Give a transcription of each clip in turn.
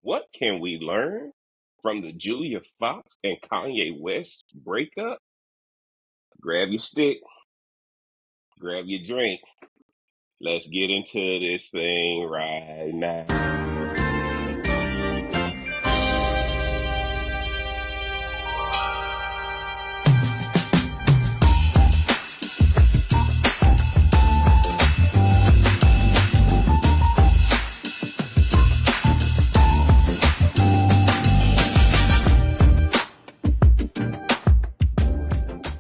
What can we learn from the Julia Fox and Kanye West breakup? Grab your stick, grab your drink. Let's get into this thing right now.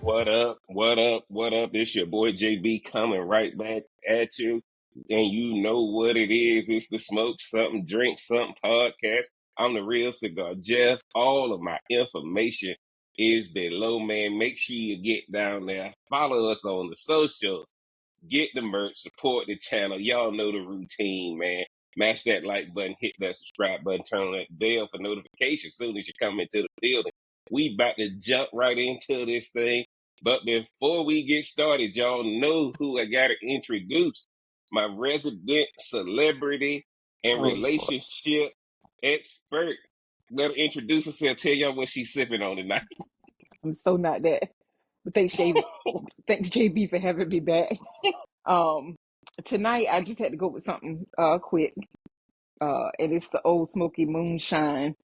What up? What up? What up? It's your boy JB coming right back at you. And you know what it is. It's the Smoke Something, Drink Something podcast. I'm the real cigar Jeff. All of my information is below, man. Make sure you get down there. Follow us on the socials. Get the merch, support the channel. Y'all know the routine, man. Mash that like button, hit that subscribe button, turn on that bell for notifications soon as you come into the building. We about to jump right into this thing. But before we get started, y'all know who I got to introduce. My resident celebrity and Oh, Lord. relationship expert. Let her introduce herself, tell y'all what she's sipping on tonight. I'm so not that. But thanks JB for having me back. Tonight I just had to go with something quick. And it's the Old Smoky Moonshine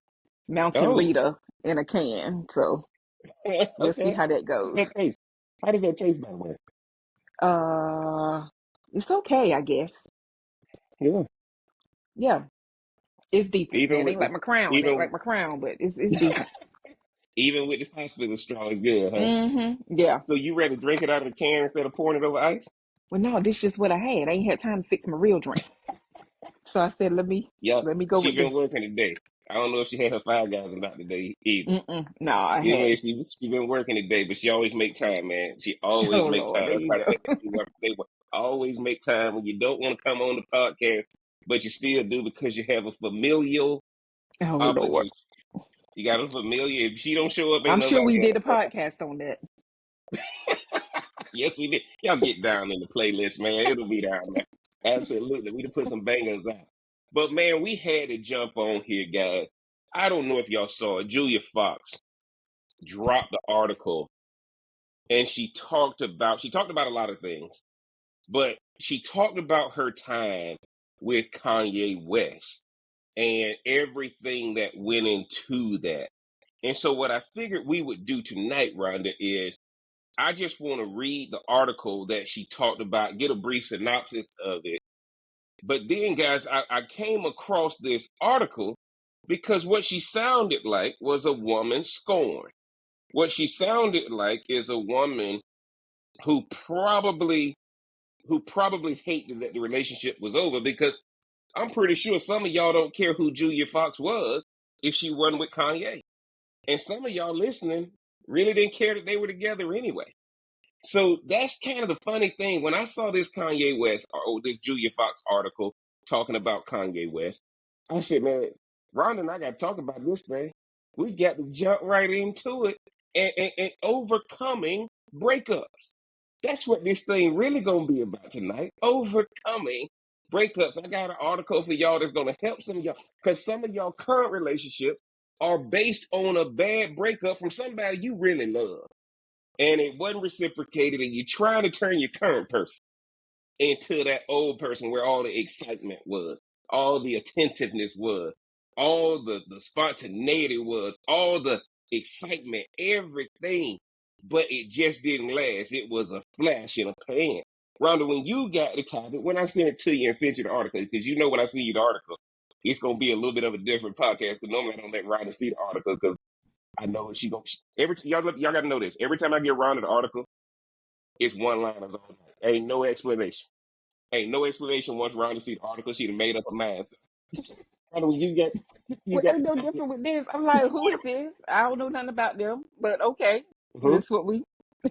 Mountain Oh, Rita in a can. So we'll see okay. how that What's goes. that taste? How does that taste, by the way? Uh it's okay, I guess. Yeah. Yeah, it's decent. Even It with ain't like the my crown. It ain't even like my crown, but it's decent. even with the hospital straw is good, huh? Yeah. So you rather drink it out of the can instead of pouring it over ice? Well, no, this is just what I had. I ain't had time to fix my real drink. So I said, Yeah, let me go she with been this. working today. I don't know if she had her 5 guys or not today either. No, I Anyway, hadn't. she been working today, but she always make time, man. She always Oh make Lord, time. there That's you why I go. said they will always make time when you don't want to come on the podcast, but you still do because you have a familial Oh Lord. obligation. You got a familiar. If she don't show up, ain't I'm sure we nobody did a else. podcast on that. Yes, we did. Y'all get down in the playlist, man. It'll be down there. Absolutely. We done put some bangers out. But man, we had to jump on here, guys. I don't know if y'all saw it. Julia Fox dropped the article and she talked about a lot of things, but she talked about her time with Kanye West and everything that went into that. And so what I figured we would do tonight, Rhonda, is I just want to read the article that she talked about, get a brief synopsis of it. But then, guys, I came across this article because what she sounded like was a woman scorned. What she sounded like is a woman who probably hated that the relationship was over because I'm pretty sure some of y'all don't care who Julia Fox was if she wasn't with Kanye. And some of y'all listening really didn't care that they were together anyway. So that's kind of the funny thing. When I saw this Kanye West or this Julia Fox article talking about Kanye West, I said, man, Rhonda and I got to talk about this thing. We got to jump right into it and overcoming breakups. That's what this thing really going to be about tonight. Overcoming breakups. I got an article for y'all that's going to help some of y'all because some of y'all current relationships are based on a bad breakup from somebody you really love and it wasn't reciprocated, and you're trying to turn your current person into that old person where all the excitement was, all the attentiveness was, all the spontaneity was, all the excitement, everything. But it just didn't last. It was a flash in a pan. Rhonda, when you got the topic, when I sent it to you and sent you the article, because you know when I send you the article, it's going to be a little bit of a different podcast. Because normally I don't let Rhonda see the article because I know she gonna y'all got to know this. Every time I get around to the article, it's one liners all night. Ain't no explanation. Ain't no explanation. Once Rhonda see the article, she'd have made up her mind. Rhonda, when you get you Well, got ain't no different with this. I'm like, who is this? I don't know nothing about them, but okay, uh-huh. this what we,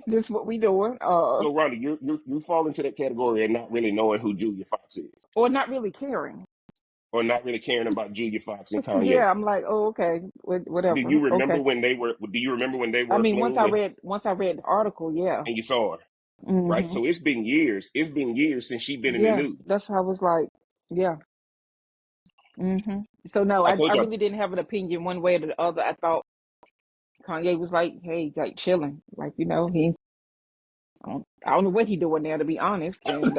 this what we doing. So Rhonda, you fall into that category and not really knowing who Julia Fox is, Or not really caring. or not really caring about Julia Fox and Kanye. Yeah, I'm like, oh, okay, Do whatever. you remember Okay. when they were? Do you remember when they I were a mean, fling when once I read the article, yeah. and you saw her? Right. hmm So it's been years. It's been years since she's been in the Yeah, news. that's why I was like, yeah. Hmm. So no, I I told you. really didn't have an opinion one way or the other. I thought Kanye was like, hey, like chilling, like I don't know what he doing there to be honest. And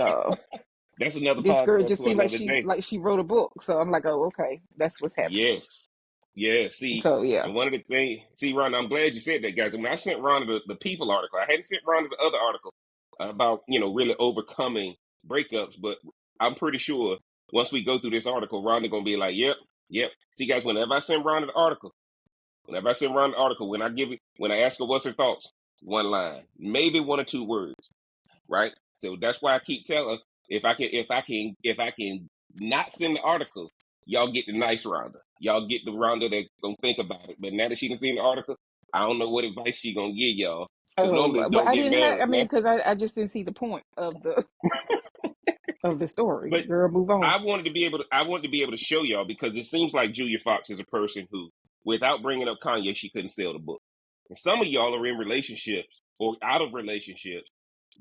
That's another this girl podcast just for seemed another day. like she wrote a book. So I'm like, oh, okay, that's what's happening. Yes. Yeah. See, So yeah. and one of the things, see, Ron, I'm glad you said that, guys. When I sent Ron the People article, I hadn't sent Ron the other article about, really overcoming breakups, but I'm pretty sure once we go through this article, Ron going to be like, yep, yep. See, guys, whenever I send Ron the article, when I ask her what's her thoughts, one line, maybe one or two words, right? So that's why I keep telling her, if I can not send the article, y'all get the nice Rhonda. Y'all get the Rhonda that gonna think about it. But now that she done seen the article, I don't know what advice she gonna give y'all. Because normally Well, don't I get didn't have. married, I mean, man. because I just didn't see the point of the of the story. But Girl, move on. I wanted to be able to show y'all because it seems like Julia Fox is a person who, without bringing up Kanye, she couldn't sell the book. And some of y'all are in relationships or out of relationships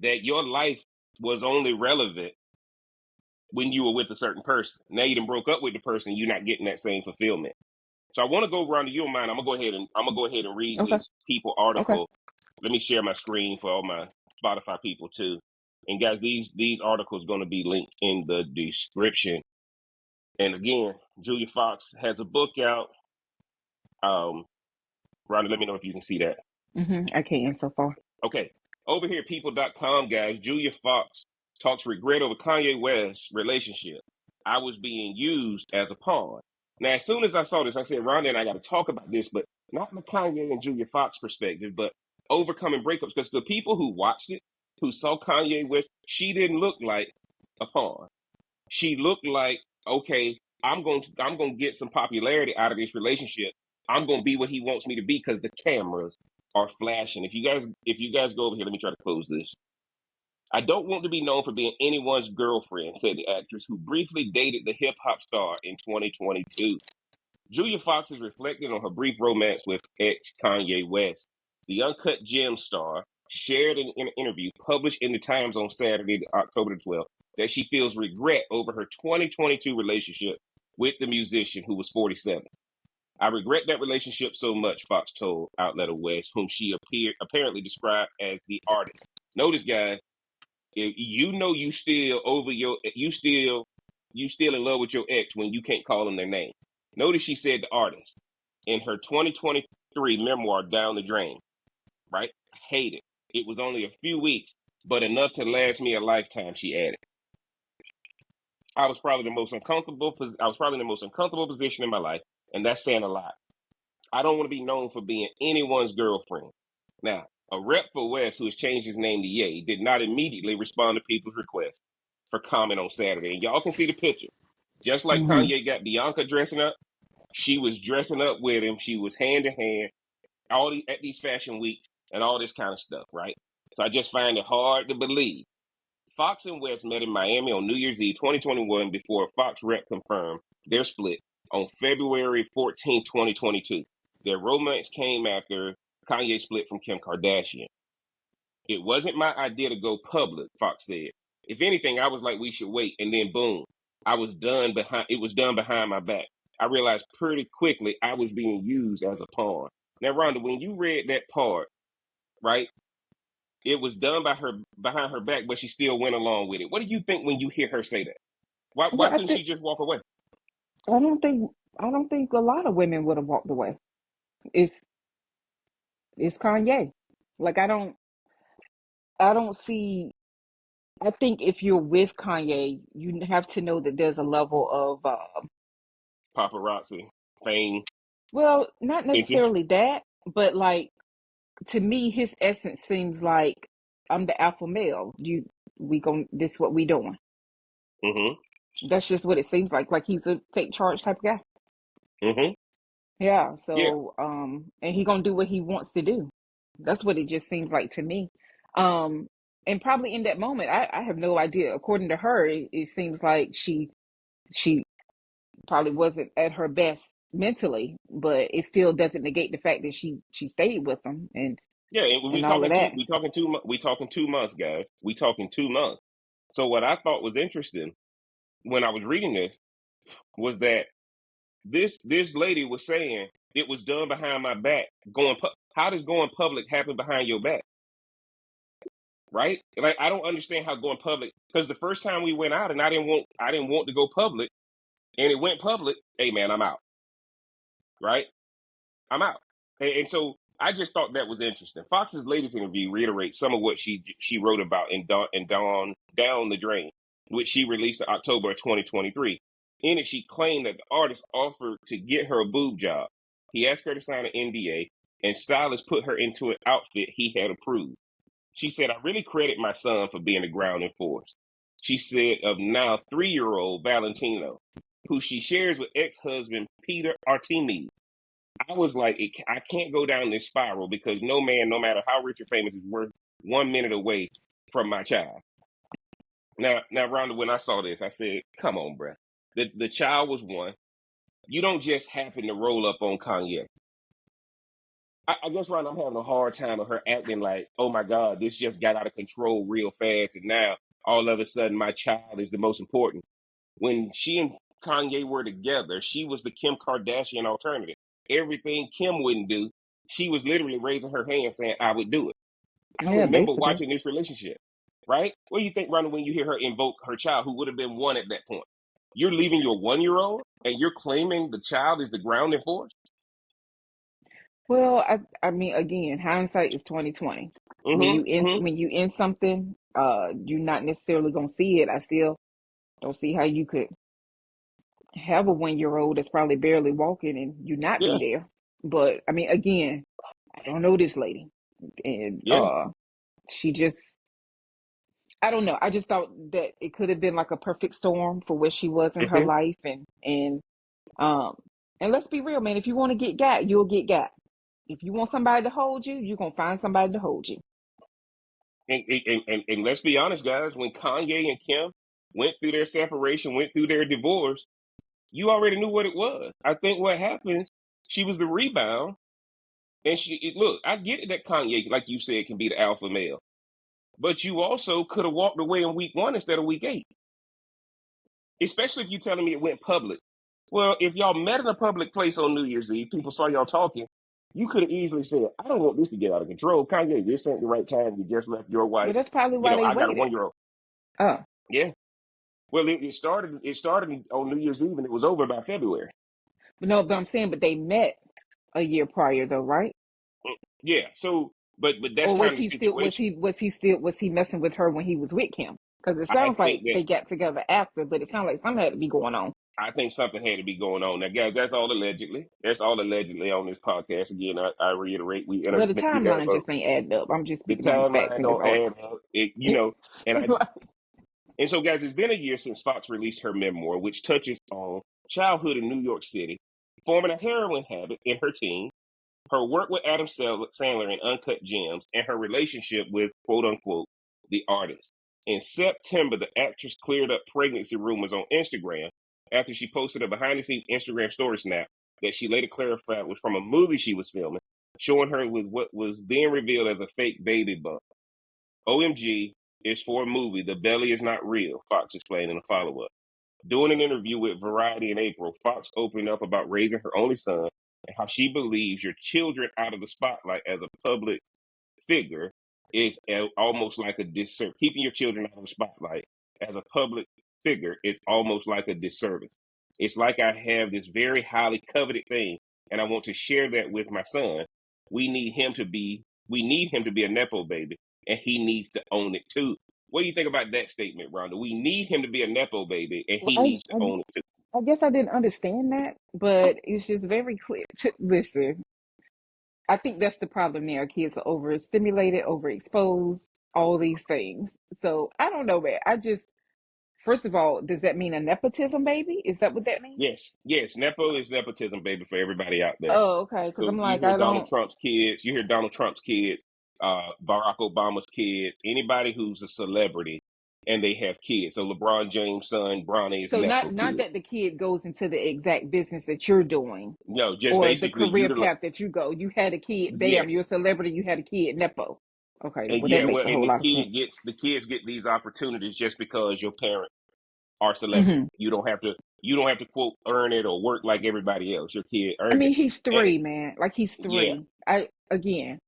that your life was only relevant when you were with a certain person. Now you done broke up with the person, you're not getting that same fulfillment. So I want to go around to your mind. I'm gonna go ahead and read Okay. this People Okay. article. Let me share my screen for all my Spotify people too. And guys, these articles going to be linked in the description. And again, Julia Fox has a book out. Ronnie, let me know if you can see that. I can so far. Okay. Over here, people.com, guys, Julia Fox talks regret over Kanye West's relationship. I was being used as a pawn. Now, as soon as I saw this, I said, Rhonda and I got to talk about this, but not from Kanye and Julia Fox perspective, but overcoming breakups. Because the people who watched it, who saw Kanye West, she didn't look like a pawn. She looked like, okay, I'm gonna get some popularity out of this relationship. I'm gonna be what he wants me to be because the cameras are flashing. If you guys go over here, let me try to close this. I don't want to be known for being anyone's girlfriend, said the actress who briefly dated the hip hop star in 2022. Julia Fox is reflecting on her brief romance with ex Kanye West. The Uncut Gem star shared in an interview published in the Times on Saturday, October the 12th, that she feels regret over her 2022 relationship with the musician who was 47. I regret that relationship so much, Fox told Outlet of West, whom she apparently described as the artist. Notice, guys, if you know you still in love with your ex when you can't call them their name. Notice she said the artist in her 2023 memoir Down the Drain, right? I hate it. It was only a few weeks, but enough to last me a lifetime, she added. I was probably in the most uncomfortable position in my life, and that's saying a lot. I don't want to be known for being anyone's girlfriend. Now, a rep for West, who has changed his name to Ye, did not immediately respond to people's requests for comment on Saturday. And y'all can see the picture. Just like Hmm. Kanye got Bianca dressing up, she was dressing up with him. She was hand in hand at these fashion weeks and all this kind of stuff, right? So I just find it hard to believe. Fox and West met in Miami on New Year's Eve 2021 before a Fox rep confirmed their split on February 14, 2022. Their romance came after Kanye split from Kim Kardashian. It wasn't my idea to go public, Fox said. If anything, I was like, we should wait, and then boom, it was done behind my back. I realized pretty quickly I was being used as a pawn. Now, Rhonda, when you read that part, right, it was done by her behind her back, but she still went along with it. What do you think when you hear her say that? Why Yeah, why couldn't she just walk away? I don't think I don't think a lot of women would have walked away. It's it's Kanye. Like I don't see. I think if you're with Kanye, you have to know that there's a level of Paparazzi, fame, well, not attention. necessarily that, but like to me, his essence seems like I'm the alpha male. We gon' this what we doing. Mm-hmm. That's just what it seems like. Like he's a take charge type of guy. Mm-hmm. Yeah. Yeah. So and he gonna do what he wants to do. That's what it just seems like to me. Um, and probably in that moment, I have no idea. According to her, it seems like she probably wasn't at her best mentally, but it still doesn't negate the fact that she stayed with him Yeah. And and all of that. we talking 2 months, guys. We talking 2 months. So what I thought was interesting when I was reading this was that This lady was saying it was done behind my back. How does going public happen behind your back? Right? Like I don't understand how going public, because the first time we went out and I didn't want to go public and it went public. Hey man, I'm out. Right? I'm out. And so I just thought that was interesting. Fox's latest interview reiterates some of what she wrote about in Down the Drain, which she released in October of 2023. In it, she claimed that the artist offered to get her a boob job. He asked her to sign an NDA, and stylist put her into an outfit he had approved. She said, "I really credit my son for being a grounding force." She said of now 3-year-old Valentino, who she shares with ex-husband Peter Artemi. I was like, I can't go down this spiral because no man, no matter how rich or famous, is worth 1 minute away from my child. Now, Rhonda, when I saw this, I said, come on, bruh. The child was one. You don't just happen to roll up on Kanye. I guess, Rhonda, I'm having a hard time of her acting like, oh my God, this just got out of control real fast. And now all of a sudden my child is the most important. When she and Kanye were together, she was the Kim Kardashian alternative. Everything Kim wouldn't do, she was literally raising her hand saying, I would do it. I Yeah, remember basically. watching this relationship, right? What do you think, Ronald, when you hear her invoke her child who would have been one at that point? You're leaving your 1-year-old and you're claiming the child is the grounding force? Well, I mean, again, hindsight is 2020. When Mm-hmm. Mm-hmm. when you in something, you're not necessarily gonna see it. I still don't see how you could have a 1-year-old that's probably barely walking and you not be Yeah. there. But I mean, again, I don't know this lady, and Yeah. she just, I don't know. I just thought that it could have been like a perfect storm for where she was in her Mm-hmm. life, um, and let's be real, man. If you want to get got, you'll get got. If you want somebody to hold you, you're gonna find somebody to hold you. And let's be honest, guys, when Kanye and Kim went through their separation, went through their divorce, you already knew what it was. I think what happened, she was the rebound. And look, I get it that Kanye, like you said, can be the alpha male, but you also could have walked away in week 1 instead of week 8, especially if you're telling me it went public. Well, if y'all met in a public place on New Year's Eve, people saw y'all talking, you could have easily said, I don't want this to get out of control. Kanye, this ain't the right time. You just left your Well, wife. that's probably why they I got a waited. 1-year-old. Oh, Yeah. Well, it started on New Year's Eve and it was over by February. but no, but I'm saying, but they met a year prior, though, right? Yeah. So, but that's Or kind was of the he still situation. was he messing with her when he was with Kim? Because it I sounds like think that they got together after, but it sounds like something had to be going on. I think something had to be going on. Now, guys, that's all allegedly. That's all allegedly on this podcast. Again, I reiterate, Well, the we got timeline just ain't adding up. I'm just the speaking on the facts timeline in this don't add article. up. And I and so, guys, it's been a year since Fox released her memoir, which touches on childhood in New York City, forming a heroin habit in her teens, her work with Adam Sandler in Uncut Gems, and her relationship with "quote unquote" the artist. In September, the actress cleared up pregnancy rumors on Instagram after she posted a behind-the-scenes Instagram story snap that she later clarified was from a movie she was filming, showing her with what was then revealed as a fake baby bump. OMG, it's for a movie. The belly is not real, Fox explained in a follow-up. Doing an interview with Variety in April, Fox opened up about raising her only son and how she believes your children out of the spotlight as a public figure is almost like a disservice. Keeping your children out of the spotlight as a public figure is almost like a disservice. It's like I have this very highly coveted thing, and I want to share that with my son. We need him to be a nepo baby, and he needs to own it too. What do you think about that statement, Rhonda? We need him to be a nepo baby, and Well, he needs to own it too. I guess I didn't understand that, but it's just very clear. Listen, I think that's the problem now. Kids are overstimulated, overexposed, all these things. So I don't know, man. First of all, does that mean a nepotism baby? Is that what that means? Yes, yes. Nepo is nepotism, baby, for everybody out there. Oh, okay. Because So I'm you like, hear I Donald don't. Trump's kids, you hear Donald Trump's kids, Barack Obama's kids, anybody who's a celebrity and they have kids. So LeBron James' son, Bronny, is a So Nepo not kid. that the kid goes into the exact business that you're doing No, just or the basically career utilize. path that you go. You had a kid, Yes. bam, you're a celebrity, you had a kid, nepo. Okay, And well that yeah, well, makes a and whole lot of sense. the kids get these opportunities just because your parents are celebrity. Hmm. You don't have to You don't have to quote earn it or work like everybody else. Your kid I earned it. mean, he's And three, man. Like he's yeah. three. I again,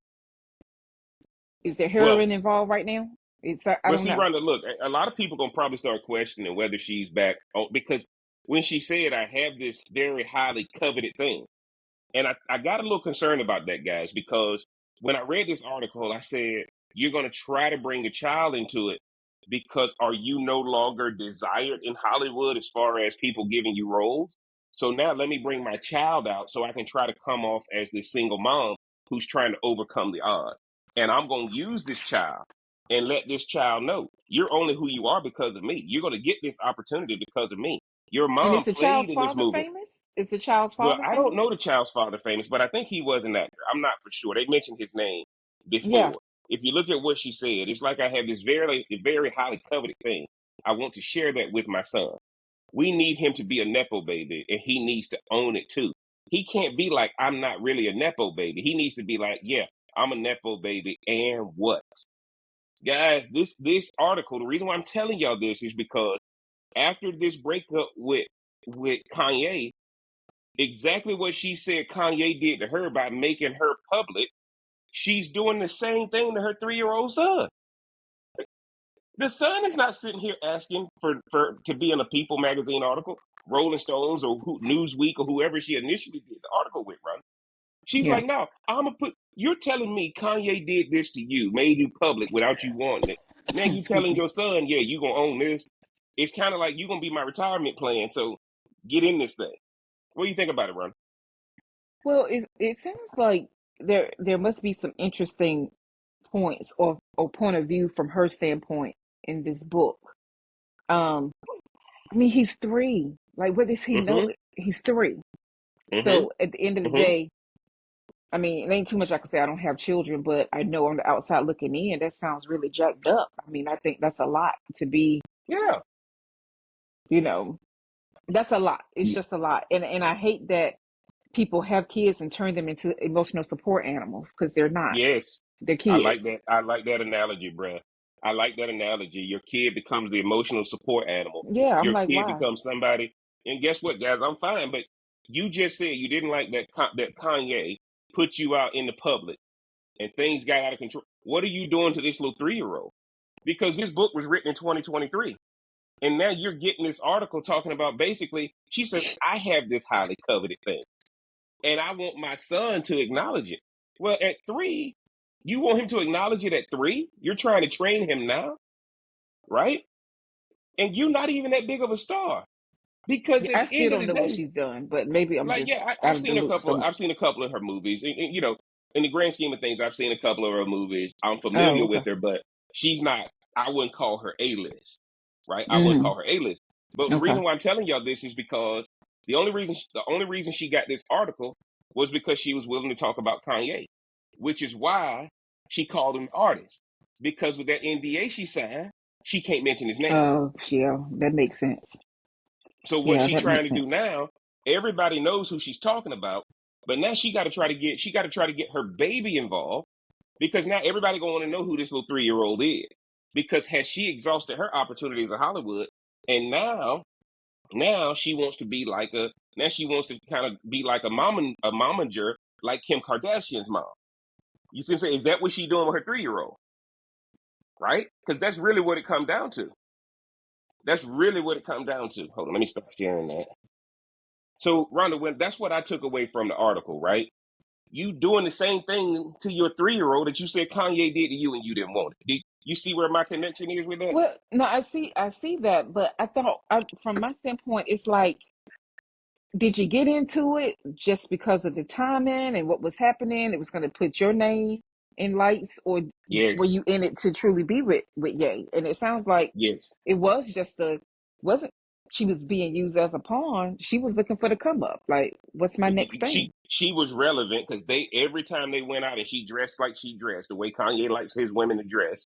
is there Well, heroin involved right now? It's I well, don't see, know. Rhonda, look, a lot of people gonna probably start questioning whether she's back because when she said, "I have this very highly coveted thing," and I got a little concerned about that, guys, because when I read this article, I said, "You're gonna try to bring a child into it because are you no longer desired in Hollywood as far as people giving you roles? So now let me bring my child out so I can try to come off as this single mom who's trying to overcome the odds, and I'm gonna use this child." And let this child know you're only who you are because of me. You're going to get this opportunity because of me. Your And mom is the played child's in this father movie. famous? Is the child's Well, father I don't famous? know the child's father famous, but I think he was an actor. I'm not for sure. They mentioned his name Yeah. before. If you look at what she said, it's like I have this very highly coveted thing. I want to share that with my son. We need him to be a nepo baby, and he needs to own it too. He can't be like I'm not really a nepo baby. He needs to be like, yeah, I'm a nepo baby, and what, guys? This article. The reason why I'm telling y'all this is because after this breakup with Kanye, exactly what she said Kanye did to her by making her public, she's doing the same thing to her 3-year-old son. The son is not sitting here asking for to be in a People magazine article, Rolling Stones, or Newsweek, or whoever she initially did the article with, right? She's Yeah. like, no, I'm gonna put. You're telling me Kanye did this to you, made you public without you wanting it. Now you Excuse telling me. your son, yeah, you gonna own this. It's kind of like you gonna be my retirement plan. So get in this thing. What do you think about it, Ron? Well, it seems like there must be some interesting points or point of view from her standpoint in this book. Um, I mean, he's three. Like, what does he know? Mm-hmm. He's three. Mm-hmm. So at the end of the Mm-hmm. day, I mean, it ain't too much I can say. I don't have children, but I know on the outside looking in, that sounds really jacked up. I mean, I think that's a lot to be, Yeah. you know, that's a lot. It's just a lot. And I hate that people have kids and turn them into emotional support animals because they're not. Yes. They're I like kids. that. I like that analogy, bruh. I like that analogy. Your kid becomes the emotional support animal. Yeah, I'm Your like, kid why? becomes somebody. And guess what, guys? I'm fine. But you just said you didn't like that Kanye put you out in the public and things got out of control. What are you doing to this little 3-year-old? Because this book was written in 2023. And now you're getting this article talking about basically, she says, I have this highly coveted thing and I want my son to acknowledge it. Well, at 3, you want him to acknowledge it at 3? You're trying to train him now, right? And you're not even that big of a star because Yeah, at I the still end of don't the know what day, she's done, but maybe I'm like, just yeah, out I've of the seen a loop. couple. So, I've seen a couple of her movies. And, in the grand scheme of things, I've seen a couple of her movies. I'm oh, familiar okay. with her, but she's not. I wouldn't call her A-list, right? I wouldn't Mm, call her A-list. But the okay. reason why I'm telling y'all this is because the only reason she got this article was because she was willing to talk about Kanye, which is why she called him an artist. Because with that NDA she signed, she can't mention his name. Oh, yeah, that makes sense. So what Yeah, she's that trying makes to do sense. now, everybody knows who she's talking about, but now she got to try to get her baby involved because now everybody going to want to know who this little 3-year-old is. Because has she exhausted her opportunities in Hollywood, and now she wants to be like a now she wants to kind of be like a momager like Kim Kardashian's mom. You see what I'm saying? Is that what she's doing with her 3-year-old? Right? Because that's really what it comes down to. That's really what it comes down to. Hold on, let me start sharing that. So, Rhonda, when that's what I took away from the article, right? You doing the same thing to your 3-year-old that you said Kanye did to you and you didn't want it. Did you see where my connection is with that? Well, no, I see that, but I thought, from my standpoint, it's like, did you get into it just because of the timing and what was happening? It was going to put your name in lights, or were Yes, you in it to truly be with Ye? And it sounds like yes. it was just wasn't she was being used as a pawn. She was looking for the come up. Like, what's my next thing? She was relevant because they every time they went out and she dressed like she dressed, the way Kanye likes his women to dress,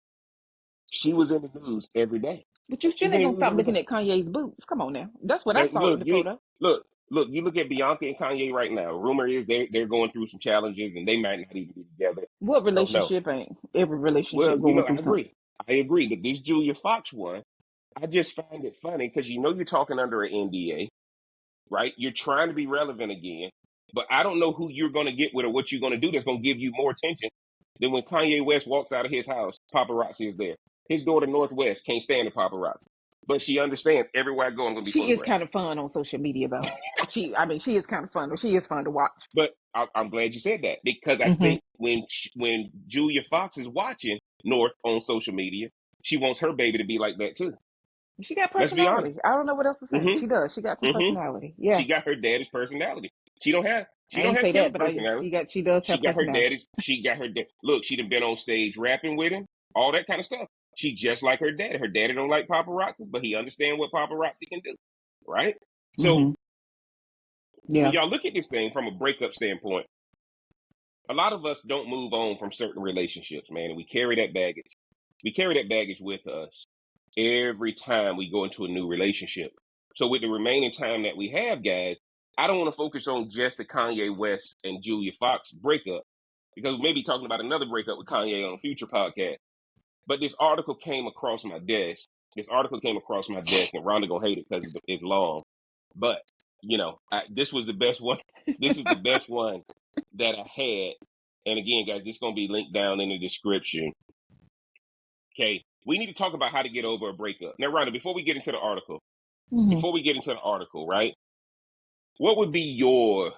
she was in the news every day. But you She's still in ain't the gonna news stop every looking day. at Kanye's boots. Come on now. That's what I And saw in look, the you photo. look, you look at Bianca and Kanye right now. Rumor is they're going through some challenges and they might not even be together. What I don't know. relationship ain't? Every Well, relationship going I through something. agree. I agree. But this Julia Fox one, I just find it funny because you're talking under an NDA. right? You're trying to be relevant again, but I don't know who you're going to get with or what you're going to do that's going to give you more attention than when Kanye West walks out of his house, paparazzi is there. His daughter, Northwest, can't stand the paparazzi, but she understands everywhere I go, I'm going to be She is photographed. kind of fun on social media, though. I mean, she is kind of fun. She is fun to watch. But I'm glad you said that because I Hmm. think when Julia Fox is watching North on social media, she wants her baby to be like that too. She got Let's be honest. personality. I don't know what else to say. Hmm. She does. She got some Hmm. personality. Yeah, She got her daddy's personality. She I don't ain't have say that, Kim's but personality. she does She have got her personality. daddy's. She got her dad. Look, she done been on stage rapping with him, all that kind of stuff. She just like her daddy. Her daddy don't like paparazzi, but he understand what paparazzi can do, right? So Hmm. when Yeah. y'all look at this thing from a breakup standpoint, a lot of us don't move on from certain relationships, man, and we carry that baggage. We carry that baggage with us every time we go into a new relationship. So with the remaining time that we have, guys, I don't want to focus on just the Kanye West and Julia Fox breakup because we may be talking about another breakup with Kanye on a future podcast. But this article came across my desk. This article came across my desk, and Rhonda gonna hate it because it's long. But this was the best one. This is the best one that I had. And again, guys, this is gonna be linked down in the description. Okay, we need to talk about how to get over a breakup. Now, Rhonda, Hmm. before we get into the article, right? What would be your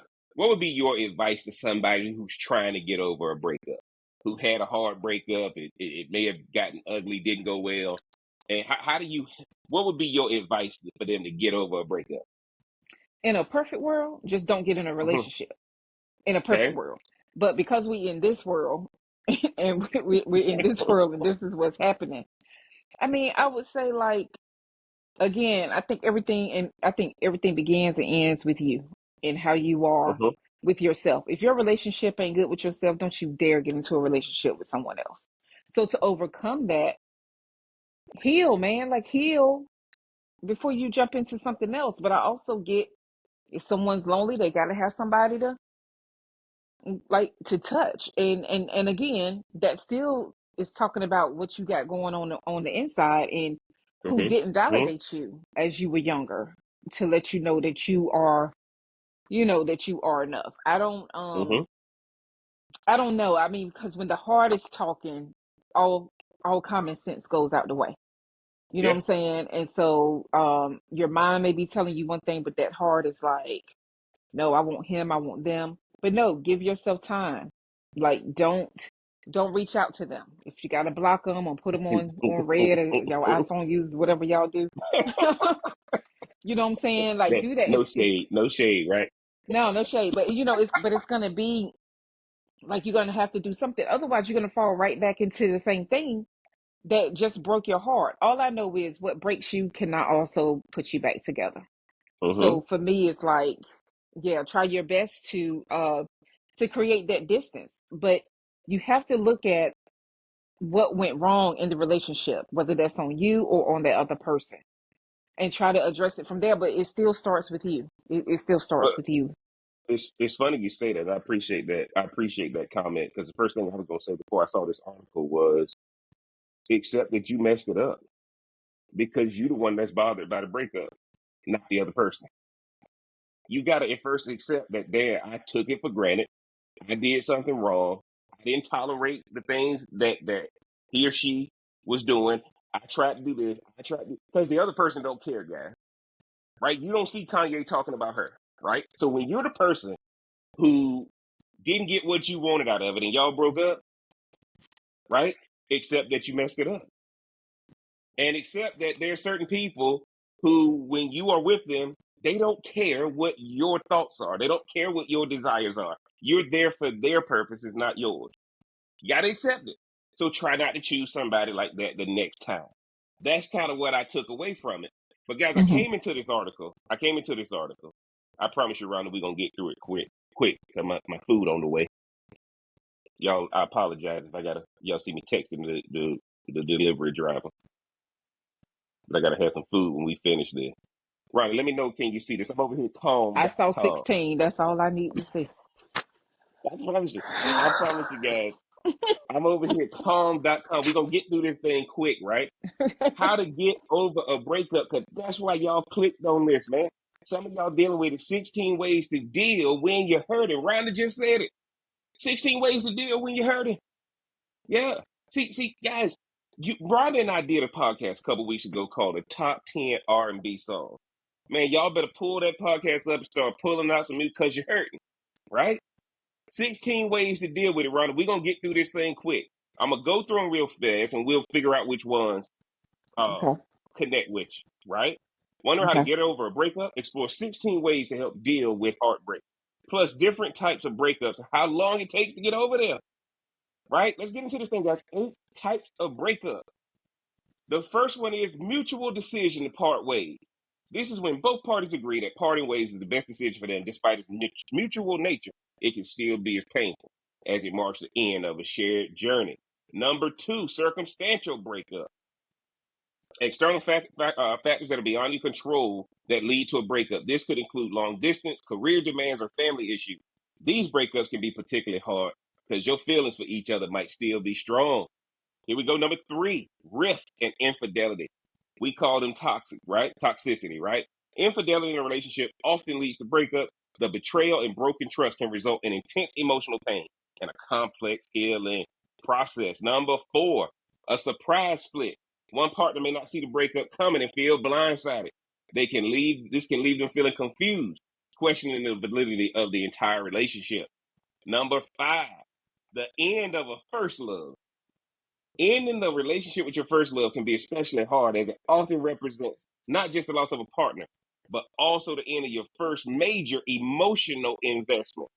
advice to somebody who's trying to get over a breakup, who had a hard breakup? It may have gotten ugly, didn't go well, and how do you? What would be your advice for them to get over a breakup? In a perfect world, just don't get in a Mhm. relationship. In a perfect Okay. world, but because we in this world, and we're in this world, and this is what's happening. I mean, I would say like again, I think everything begins and ends with you and how you are Mhm. with yourself. If your relationship ain't good with yourself, don't you dare get into a relationship with someone else. So to overcome that, heal, man, like heal before you jump into something else. But I also get if someone's lonely, they gotta have somebody to like to touch. And again, that still is talking about what you got going on the inside and who Mhm. didn't Mhm. validate you as you were younger to let you know that you are, that you are enough. Mhm. I don't know. I mean, because when the heart is talking, all all common sense goes out the way. You know what Yeah. I'm saying? And so your mind may be telling you one thing, but that heart is like, no, I want him, I want them. But no, give yourself time. Like don't reach out to them. If you gotta block them or put them on red or your iPhone users, whatever y'all do. You know what I'm saying? Like That do that. no It's shade, no shade, right? no shade, but it's gonna be like you're gonna have to do something. Otherwise, you're gonna fall right back into the same thing that just broke your heart. All I know is what breaks you cannot also put you back together. Mhm. So for me, it's like, yeah, try your best to create that distance, but you have to look at what went wrong in the relationship, whether that's on you or on the other person, and try to address it from there. But it still starts with you. It still starts But with you. it's funny you say that. I appreciate that. I appreciate that comment because the first thing I was gonna say before I saw this article was accept that you messed it up because you're the one that's bothered by the breakup, not the other person. You gotta at first accept that there I took it for granted. I did something wrong. I didn't tolerate the things that he or she was doing. I tried to do this. I tried to because the other person don't care, guys. Right? You don't see Kanye talking about her, right? So when you're the person who didn't get what you wanted out of it and y'all broke up, right? Accept that you messed it up. And accept that there are certain people who, when you are with them, they don't care what your thoughts are. They don't care what your desires are. You're there for their purposes, not yours. You got to accept it. So try not to choose somebody like that the next time. That's kind of what I took away from it. But guys, I Hmm. came into this article. I promise you, Rhonda, we're gonna get through it quick. Cause my food on the way. Y'all, I apologize if I gotta y'all see me texting the delivery driver. But I gotta have some food when we finish this. Rhonda, let me know, can you see this? I'm over here I saw calm.com. 16. That's all I need to see. I promise you. I promise you guys. I'm over here calm.com. We're gonna get through this thing quick, right? How to get over a breakup, because that's why y'all clicked on this, man. Some of y'all dealing with it. 16 ways to deal when you're hurting. Rhonda just said it. 16 ways to deal when you're hurting. Yeah. See, guys, Rhonda and I did a podcast a couple weeks ago called the Top 10 R&B Songs. Man, y'all better pull that podcast up and start pulling out some music because you're hurting, right? 16 ways to deal with it, Rhonda. We're going to get through this thing quick. I'm going to go through them real fast and we'll figure out which ones Okay. connect with you, right? Wonder how to Okay. get over a breakup? Explore 16 ways to help deal with heartbreak, plus different types of breakups and how long it takes to get over there, right? Let's get into this thing, guys. 8 types of breakup. The first one is mutual decision to part ways. This is when both parties agree that parting ways is the best decision for them, despite its mutual nature. It can still be as painful as it marks the end of a shared journey. Number 2, circumstantial breakup. External factors that are beyond your control that lead to a breakup. This could include long distance, career demands, or family issues. These breakups can be particularly hard because your feelings for each other might still be strong. Here we go. Number 3, rift and infidelity. We call them toxic, right? Toxicity, right? Infidelity in a relationship often leads to breakup. The betrayal and broken trust can result in intense emotional pain and a complex healing process. Number 4, a surprise split. One partner may not see the breakup coming and feel blindsided. This can leave them feeling confused, questioning the validity of the entire relationship. Number 5, the end of a first love. Ending the relationship with your first love can be especially hard as it often represents not just the loss of a partner, but also the end of your first major emotional investment.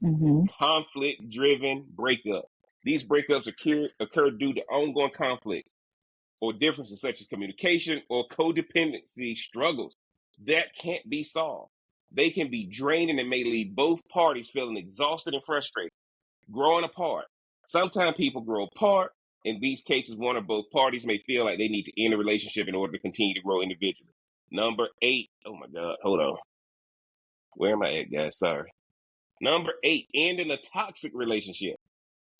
Mm-hmm. Conflict driven breakup. These breakups occur due to ongoing conflicts or differences such as communication or codependency struggles that can't be solved. They can be draining and may leave both parties feeling exhausted and frustrated, growing apart. Sometimes people grow apart. In these cases, one or both parties may feel like they need to end a relationship in order to continue to grow individually. Number 8. Oh my God, hold on. Where am I at, guys? Sorry. Number 8, ending a toxic relationship.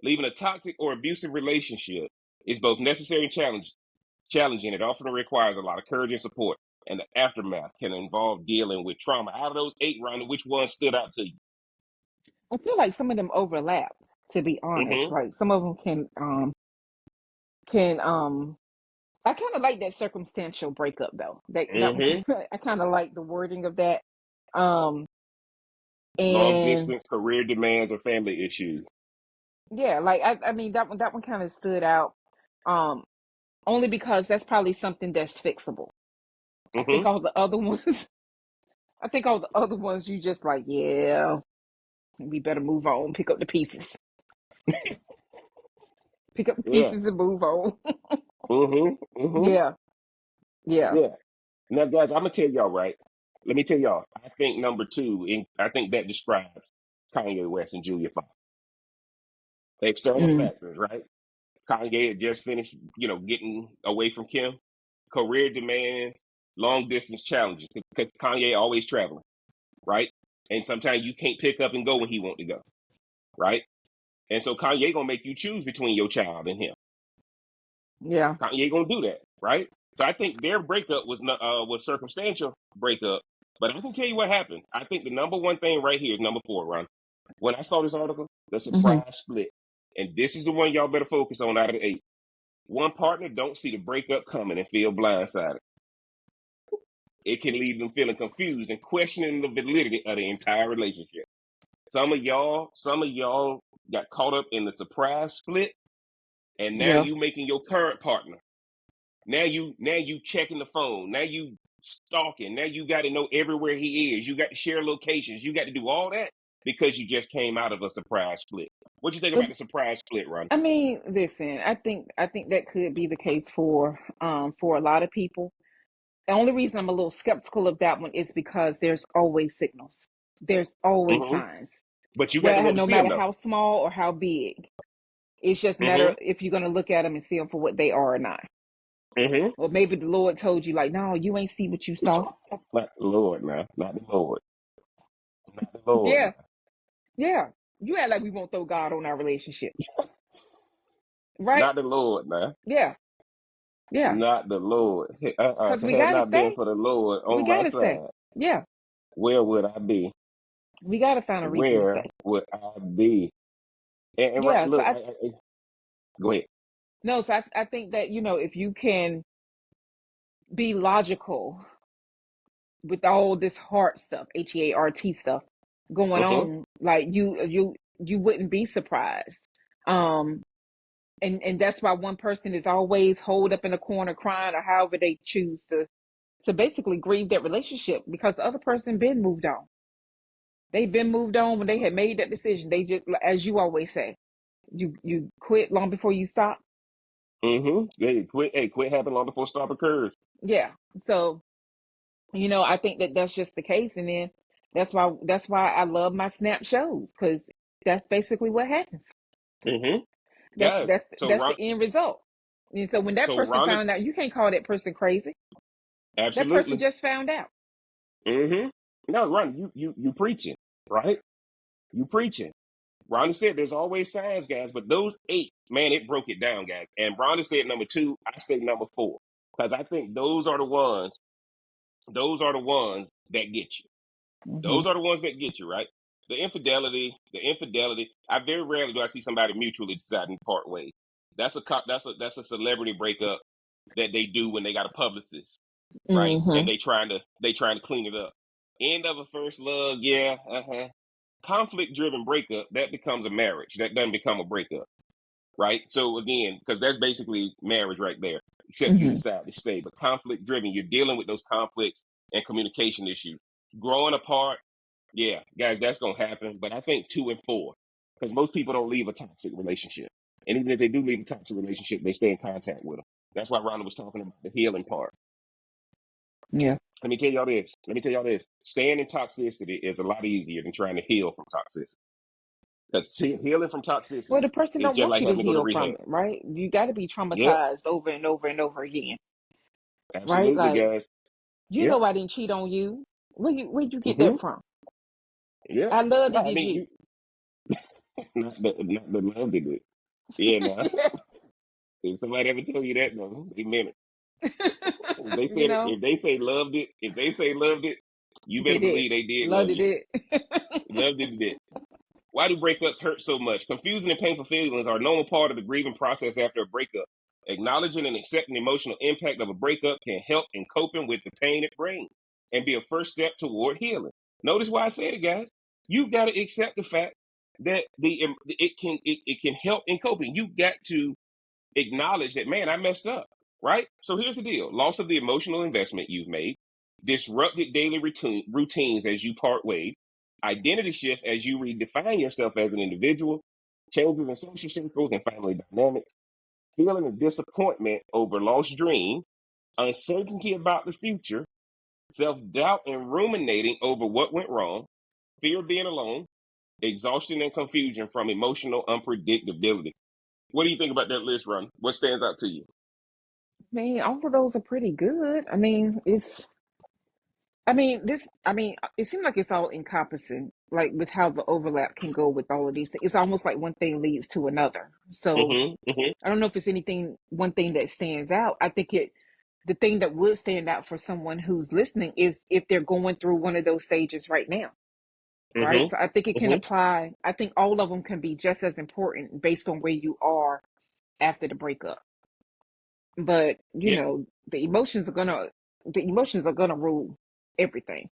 Leaving a toxic or abusive relationship is both necessary and challenging. It often requires a lot of courage and support, and the aftermath can involve dealing with trauma. Out of those 8, Rhonda, which one stood out to you? I feel like some of them overlap, to be honest. Mm-hmm. Like some of them can I kind of like that circumstantial breakup though. That one Mm-hmm. I kind of like the wording of that. Um Long and distance, career demands, or family issues. yeah, like I mean that one kind of stood out. Um Only because that's probably something that's fixable. I think Mm-hmm. all the other ones I think all the other ones you just like, yeah, we better move on, pick up the pieces. Pick up the Yeah. pieces and move on. Mm-hmm. Mm-hmm. Yeah. Yeah. Yeah. Now, guys, I'm gonna tell y'all, right? Let me tell y'all. I think number 2, and I think that describes Kanye West and Julia Fox. External Mm. factors, right? Kanye had just finished, getting away from Kim. Career demands, long distance challenges. Because Kanye always traveling, right? And sometimes you can't pick up and go when he want to go, right? And so Kanye gonna make you choose between your child and him. Yeah. Kanye gonna do that, right? So I think their breakup was circumstantial breakup, but I can tell you what happened. I think the number one thing right here is number 4, Ron. When I saw this article, the Mhm. surprise split, and this is the one y'all better focus on out of the 8. One partner don't see the breakup coming and feel blindsided. It can leave them feeling confused and questioning the validity of the entire relationship. Some of y'all got caught up in the surprise split, and now Yeah. you making your current partner. Now you checking the phone. Now you stalking. Now you got to know everywhere he is. You got to share locations. You got to do all that because you just came out of a surprise split. What you think But about the surprise split, Ron? I mean, listen, I think that could be the case for a lot of people. The only reason I'm a little skeptical of that one is because there's always signals. There's always Mm-hmm. signs. But you got to Well, want to no see him matter though. how small or how big, it's just a matter Mm-hmm. if you're gonna look at them and see them for what they are or not. Mm-hmm. Or maybe the Lord told you, like, no, you ain't see what you saw. Not the Lord now. Not the Lord. Not the Lord Yeah, now. yeah. You act like we won't throw God on our relationship, right? Not the Lord now. Yeah, yeah. Not the Lord. If Because it we had gotta not been stay. for the Lord We on my gotta stay. side. Yeah. Where would I be? We got to find a reason to Where stay. would I be? And right, Yeah. So look, I go ahead. no. So I think that if you can be logical with all this heart stuff, HEART stuff going Mm-hmm. on, like you wouldn't be surprised. Um, and that's why one person is always holed up in a corner crying, or however they choose to basically grieve that relationship, because the other person been moved on. They've been moved on when they had made that decision. They just, as you always say, you quit long before you stop. Mm-hmm. Hey, quit happening long before stop occurs. Yeah. So I think that that's just the case, and then that's why I love my snap shows, because that's basically what happens. Mm-hmm. That's Guys, that's so that's the end result. And so when that person Rhonda, found out, you can't call that person crazy. That person absolutely. just found out. Mm-hmm. No, Rhonda, you preaching, right? You preaching. Rhonda said there's always signs, guys, but those eight, man, it broke it down, guys. And Rhonda said number two, I say number four. Because I think those are the ones that get you. Hmm. Those are the ones that get you, right? The infidelity. I very rarely do I see somebody mutually deciding to part ways. That's a celebrity breakup that they do when they got a publicist, right? And Hmm. they trying to clean it up. End of a first love, yeah, conflict driven breakup, that becomes a marriage. That doesn't become a breakup, right? So again, because that's basically marriage right there, except you Hmm. decide to stay. But conflict driven, you're dealing with those conflicts and communication issues. Growing apart, yeah, guys, that's gonna happen. But I think two and four, because most people don't leave a toxic relationship, and even if they do leave a toxic relationship, they stay in contact with them. That's why Rhonda was talking about the healing part. Yeah. Let me tell y'all this. Let me tell y'all this. Staying in toxicity is a lot easier than trying to heal from toxicity. Because healing from Well, toxicity the person is don't just want like you to having to go to heal rehab. from it, right? You got to be Yep, traumatized over and over and over again, right? absolutely, Like, guys. I Yep. didn't cheat on you. Where'd you get Mm-hmm. that from? Yep. I loved No, it, I did mean you? you not the love did it. Yeah, nah. If somebody ever tell you that, no, they meant it. If they You said know, if they say loved it, you they better did. believe they did Loved love it, you. did. Loved it. Why do breakups hurt so much? Confusing and painful feelings are a normal part of the grieving process after a breakup. Acknowledging and accepting the emotional impact of a breakup can help in coping with the pain it brings and be a first step toward healing. Notice why I said it, guys. You've got to accept the fact that it can help in coping. You've got to acknowledge that, man, I messed up, right? So here's the deal: loss of the emotional investment you've made, disrupted daily routines as you part ways, identity shift as you redefine yourself as an individual, changes in social circles and family dynamics, feeling of disappointment over lost dreams, uncertainty about the future, self doubt and ruminating over what went wrong, fear of being alone, exhaustion and confusion from emotional unpredictability. What do you think about that list, Ron? What stands out to you? Man, all of those are pretty good. It seems like it's all encompassing, like with how the overlap can go with all of these things. It's almost like one thing leads to another. So Mm-hmm. Mm-hmm. I don't know if it's one thing that stands out. I think the thing that would stand out for someone who's listening is if they're going through one of those stages right now, right? So I think it Mm-hmm. can Mm-hmm. apply. I think all of them can be just as important based on where you are after the breakup. But Yeah, the emotions are gonna rule everything.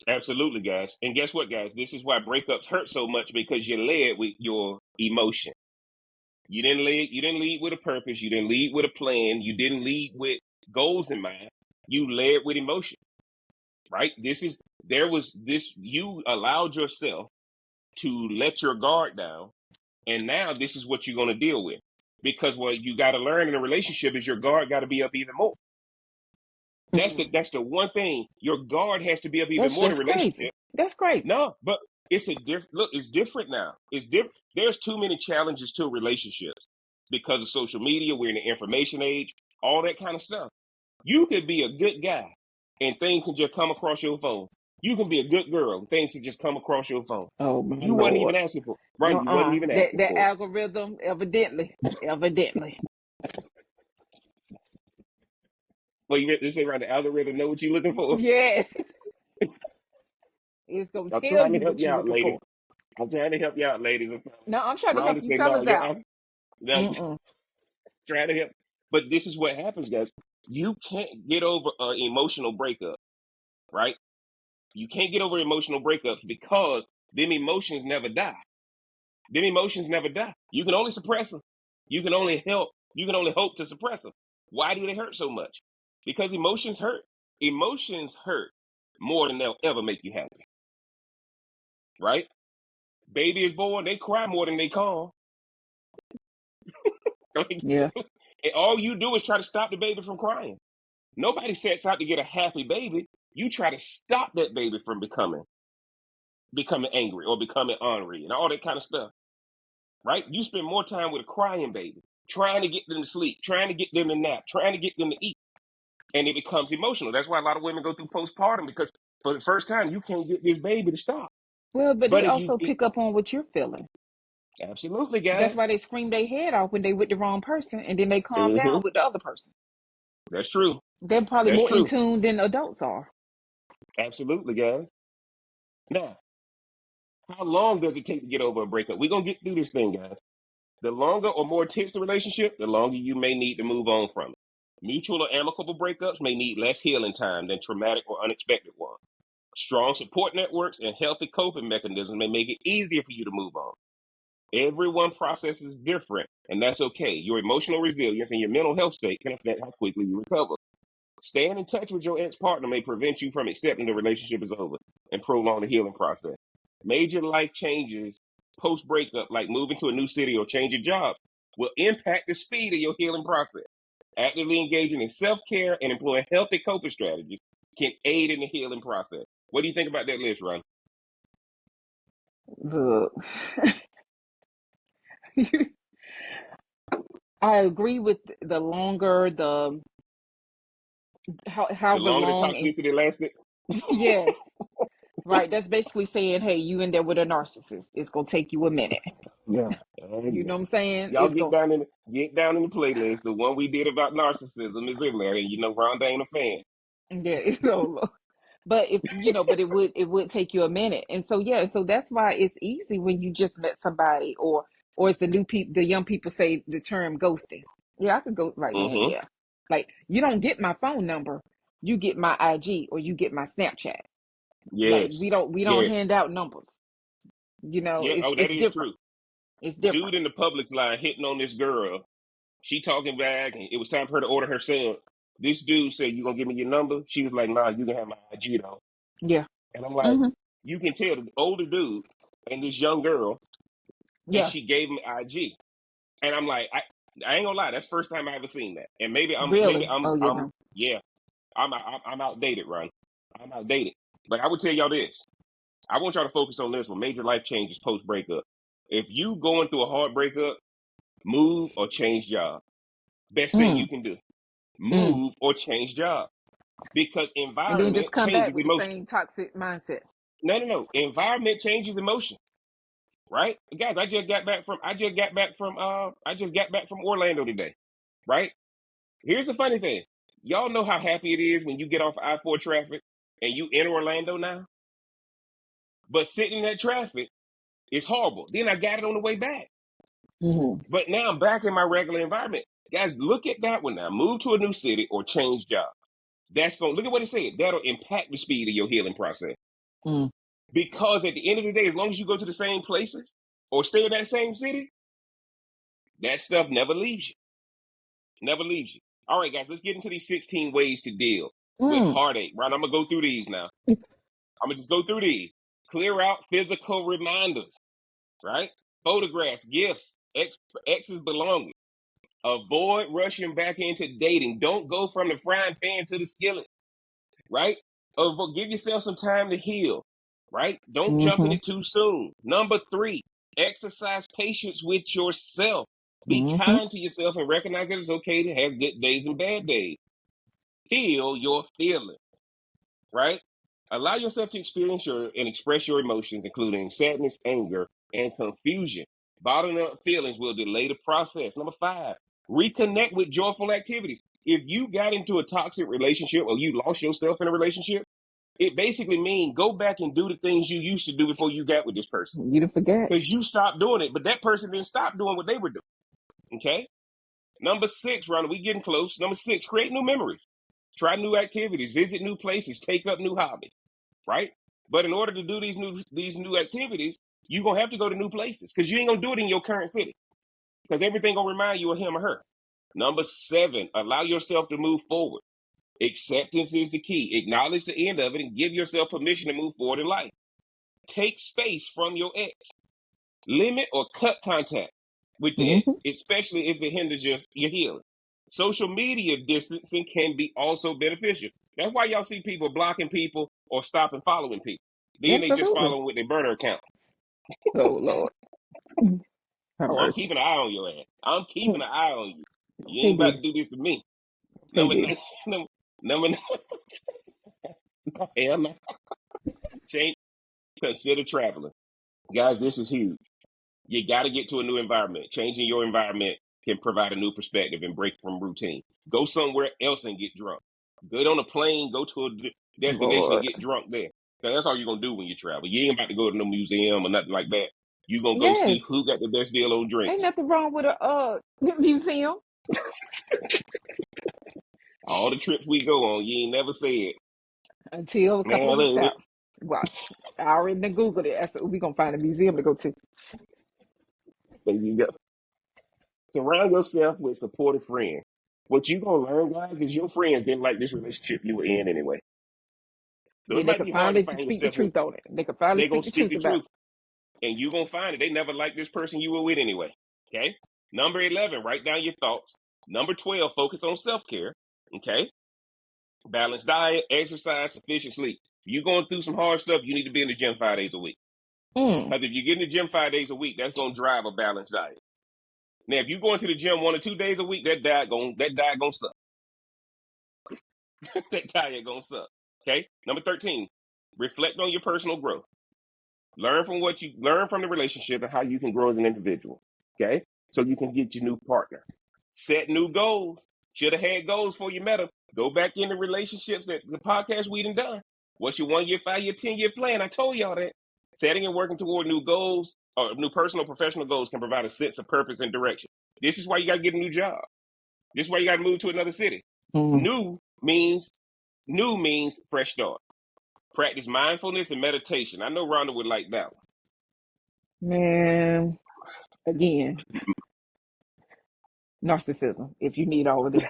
absolutely, guys. And guess what, guys? This is why breakups hurt so much because you led with your emotion. You didn't lead with a purpose. You didn't lead with a plan. You didn't lead with goals in mind. You led with emotion, right? You allowed yourself to let your guard down, and now this is what you're going to deal with. Because what you got to learn in a relationship is your guard got to be up even more. That's the Mm. that's the one thing. Your guard has to be up even That's more in a just crazy. relationship. That's crazy. No, but it's a different look. It's different now. It's different. There's too many challenges to relationships because of social media. We're in the information age, all that kind of stuff. You could be a good guy and things can just come across your phone. You can be a good girl and things can just come across your phone. Oh my You wasn't Lord. even asking for it. Right? You wasn't Uh-uh. even That asking that for it. algorithm, evidently. Well, you say, right, the algorithm know what you're looking for. Yeah. It's gonna I'm tell trying to you help what you you're out, looking ladies. for. I'm trying to help you out, ladies and fellas. No, I'm trying to help Rhonda you said, no, fellas yeah, out. I'm no, Mm-mm. trying to help. But this is what happens, guys. You can't get over an emotional breakup, right? You can't get over emotional breakups because them emotions never die. Them emotions never die. You can only suppress them. You can only help. You can only hope to suppress them. Why do they hurt so much? Because emotions hurt. Emotions hurt more than they'll ever make you happy, right? Baby is born, they cry more than they call. Yeah. And all you do is try to stop the baby from crying. Nobody sets out to get a happy baby. You try to stop that baby from becoming angry or becoming ornery and all that kind of stuff, right? You spend more time with a crying baby, trying to get them to sleep, trying to get them to nap, trying to get them to eat, and it becomes emotional. That's why a lot of women go through postpartum because for the first time you can't get this baby to stop. Well, but they But if you, also pick up on what you're feeling. absolutely, That's guys. why they scream their head off when they with the wrong person, and then they calm Hmm. down with the other person. That's true. They're probably That's more in true. tune than adults are. Absolutely, guys. Now, how long does it take to get over a breakup? We're gonna get through this thing, guys. The longer or more tense the relationship, the longer you may need to move on from it. Mutual or amicable breakups may need less healing time than traumatic or unexpected ones. Strong support networks and healthy coping mechanisms may make it easier for you to move on. Everyone process is different, and that's okay. Your emotional resilience and your mental health state can affect how quickly you recover. Staying in touch with your ex-partner may prevent you from accepting the relationship is over and prolong the healing process. Major life changes post-breakup, like moving to a new city or changing jobs, will impact the speed of your healing process. Actively engaging in self-care and employing healthy coping strategies can aid in the healing process. What do you think about that list, Ron? Look, I agree with the longer The however longer the long and toxicity lasted, yes, right. That's basically saying, hey, you in there with a narcissist. It's gonna take you a minute. yeah, You know what I'm saying? y'all It's gonna get down in the playlist. The one we did about narcissism is in there, and you know Rhonda ain't a fan. yeah, it's so but if but it would take you a minute. And so yeah, so that's why it's easy when you just met somebody or it's the young people say the term ghosting. Yeah, I could go like, man, Mm-hmm. yeah. Like you don't get my phone number, you get my IG or you get my Snapchat. Like we Yes, don't we don't yes, hand out numbers. yeah. It's Oh, that it's is different. true. It's Dude different. in the Publix line hitting on this girl. She talking back, and it was time for her to order her sub. This dude said, "You gonna give me your number?" She was like, "Nah, you can have my IG though." Yeah. And I'm like, Mm-hmm. you can tell the older dude and this young girl, and Yeah. she gave him IG. And I'm like, I ain't gonna lie, that's the first time I ever seen that. And maybe Really? Oh yeah, I'm no. yeah, I'm outdated, Ron. I'm outdated. But I would tell y'all this. I want y'all to focus on this one. Major life changes post breakup. If you going through a hard breakup, move or change job. Best thing Mm, you can do. mm. Move or change job. Because And then just environment come back changes with the emotion. same toxic mindset. No, no, no. Environment changes emotion. Right? Guys, I just got back from Orlando today. Right? Here's the funny thing. Y'all know how happy it is when you get off I-4 traffic and you in Orlando now? But sitting in that traffic is horrible. Then I got it on the way back. Mm-hmm. But now I'm back in my regular environment. Guys, look at that one now. Move to a new city or change job. That's going to look at what it said. That'll impact the speed of your healing process. Mm. Because at the end of the day, as long as you go to the same places or stay in that same city, that stuff never leaves you. Never leaves you. All right, guys, let's get into these 16 ways to deal with Mm. heartache. Right? I'm going to go through these now. I'm going to just go through these. Clear out physical reminders, right? Photographs, gifts, ex's belongings. Avoid rushing back into dating. Don't go from the frying pan to the skillet, right? Give yourself some time to heal, right? Don't jump in Mm-hmm. it too soon. Number 3, exercise patience with yourself. Be Mm-hmm. kind to yourself and recognize that it's okay to have good days and bad days. Feel your feelings, right? Allow yourself to experience and express your emotions, including sadness, anger, and confusion. Bottling up feelings will delay the process. Number 5, reconnect with joyful activities. If you got into a toxic relationship or you lost yourself in a relationship, It basically means go back and do the things you used to do before you got with this person. You didn't forget. Because you stopped doing it, but that person didn't stop doing what they were doing. Okay? Number 6, Ronald, we getting close. Number 6, create new memories. Try new activities, visit new places, take up new hobbies, right? But in order to do these new activities, you're gonna have to go to new places because you ain't gonna do it in your current city. Because everything gonna remind you of him or her. Number 7, allow yourself to move forward. Acceptance is the key. Acknowledge the end of it and give yourself permission to move forward in life. Take space from your ex. Limit or cut contact with the ex, Mm-hmm. especially if it hinders your healing. Social media distancing can be also beneficial. That's why y'all see people blocking people or stopping following people. Then they just Absolutely. follow them with their burner account. Oh Lord. Have Oh, I'm mercy. keeping an eye on your ass. I'm keeping an eye on you. You He ain't about do. to do this to me. He Number do. nine, number nine, hell no. Change. Consider traveling, guys. This is huge. You got to get to a new environment. Changing your environment can provide a new perspective and break from routine. Go somewhere else and get drunk. Get on a plane, go to a destination and Lord. get drunk there. 'Cause that's all you're gonna do when you travel. You ain't about to go to no museum or nothing like that. You're gonna go see Yes. who got the best deal on Ain't drinks. nothing wrong with a museum All the trips we go on, you ain't never said, until a couple of man, weeks look, out. Watch. I already done Googled it. I said we gonna find a museum to go to. there you go. Surround yourself with supportive friends. What you gonna learn, guys, is your friends didn't like this relationship you were in anyway. So Yeah, it they might could be hard to finally find speak the yourself with. truth on it. They could finally They're gonna speak the speak truth the about truth, and you're gonna find it. They never liked this person you were with anyway. Okay. Number 11, write down your thoughts. Number 12, focus on self care. Okay. Balanced diet, exercise, sufficient sleep. If you're going through some hard stuff, you need to be in the gym 5 days a week. it. Because if you get in the gym 5 days a week, that's gonna drive a balanced diet. Now, if you're going to the gym 1 or 2 days a week, that diet gonna suck. That diet gonna suck. Okay. Number 13, reflect on your personal growth. Learn from the relationship and how you can grow as an individual. Okay. So you can get your new partner. Set new goals. Should have had goals before you met them. Go back into relationships that the podcast we done. What's your 1 year, 5 year, 10 year plan? I told y'all that. Setting and working toward new goals or new personal professional goals can provide a sense of purpose and direction. This is why you got to get a new job. This is why you got to move to another city. Mm. New means fresh start. Practice mindfulness and meditation. I know Rhonda would like that Man, again, narcissism. If you need all of this,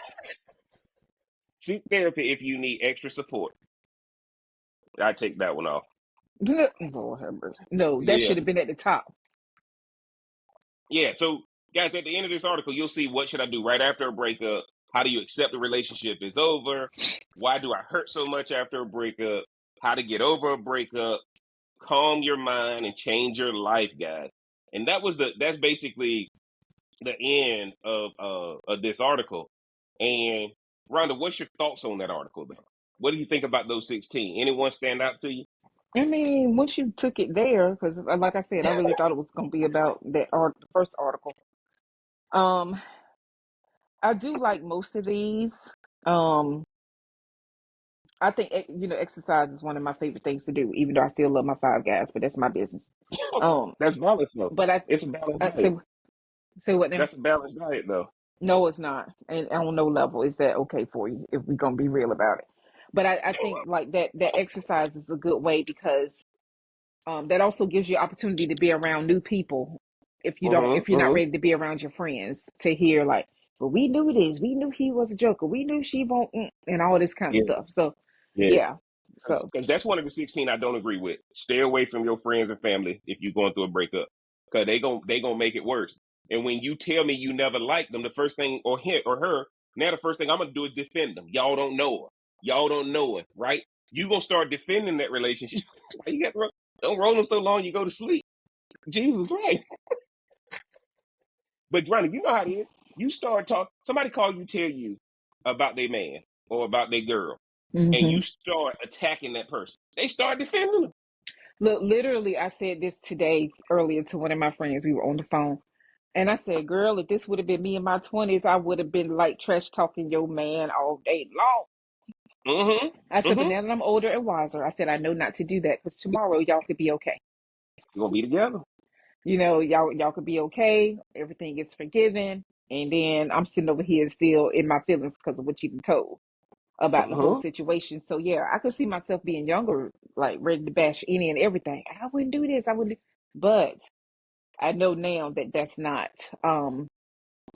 Seek therapy if you need extra support. I take that one off. Lord have mercy. No, that Yeah, should have been at the top. yeah. So, guys, at the end of this article, you'll see what should I do right after a breakup. How do you accept the relationship is over? Why do I hurt so much after a breakup? How to get over a breakup? Calm your mind and change your life, guys. And that's basically the end of this article. And Rhonda, what's your thoughts on that article, though? What do you think about those 16? Anyone stand out to you? I mean, once you took it there, because like I said, I really thought it was going to be about that art, the first article. Um, I do like most of these. Um, I think exercise is one of my favorite things to do, even though I still love my Five Guys, but that's my business. Um, That's balanced though. but It's a balanced I diet. say what now? That's a balanced diet though. No, it's not, and on no level is that okay for you if we're gonna be real about it. But I think like that exercise is a good way because that also gives you opportunity to be around new people if you're not Mm-hmm. ready to be around your friends to hear like, well, we knew this, we knew he was a joker, we knew she won't, and all this kind of Yeah, stuff. So yeah. yeah, so Because that's one of the 16 I don't agree with. Stay away from your friends and family if you're going through a breakup. Because they gonna make it worse. And when you tell me you never liked them, the first thing, or him or her, now the first thing I'm gonna do is defend them. Y'all don't know her. Y'all don't know her, right? You gonna start defending that relationship. Why you got don't roll them so long you go to sleep. Jesus Christ. But Ronnie, you know how it is. You start talking. Somebody call you, tell you about their man or about their girl, and hmm you start attacking that person. They start defending them. look, literally, I said this today earlier to one of my friends. We were on the phone, and I said, "Girl, if this would have been me in my 20s, I would have been like trash talking your man all day long." I Mm-hmm. said, but Mm-hmm. now that I'm older and wiser, I said, I know not to do that because tomorrow y'all could be okay. You're gonna be together. You know, y'all could be okay. Everything is forgiven. And then I'm sitting over here still in my feelings because of what you've been told about the whole Mm-hmm. situation. So yeah, I could see myself being younger, like ready to bash any and everything. I wouldn't do this. I wouldn't. But I know now that that's not.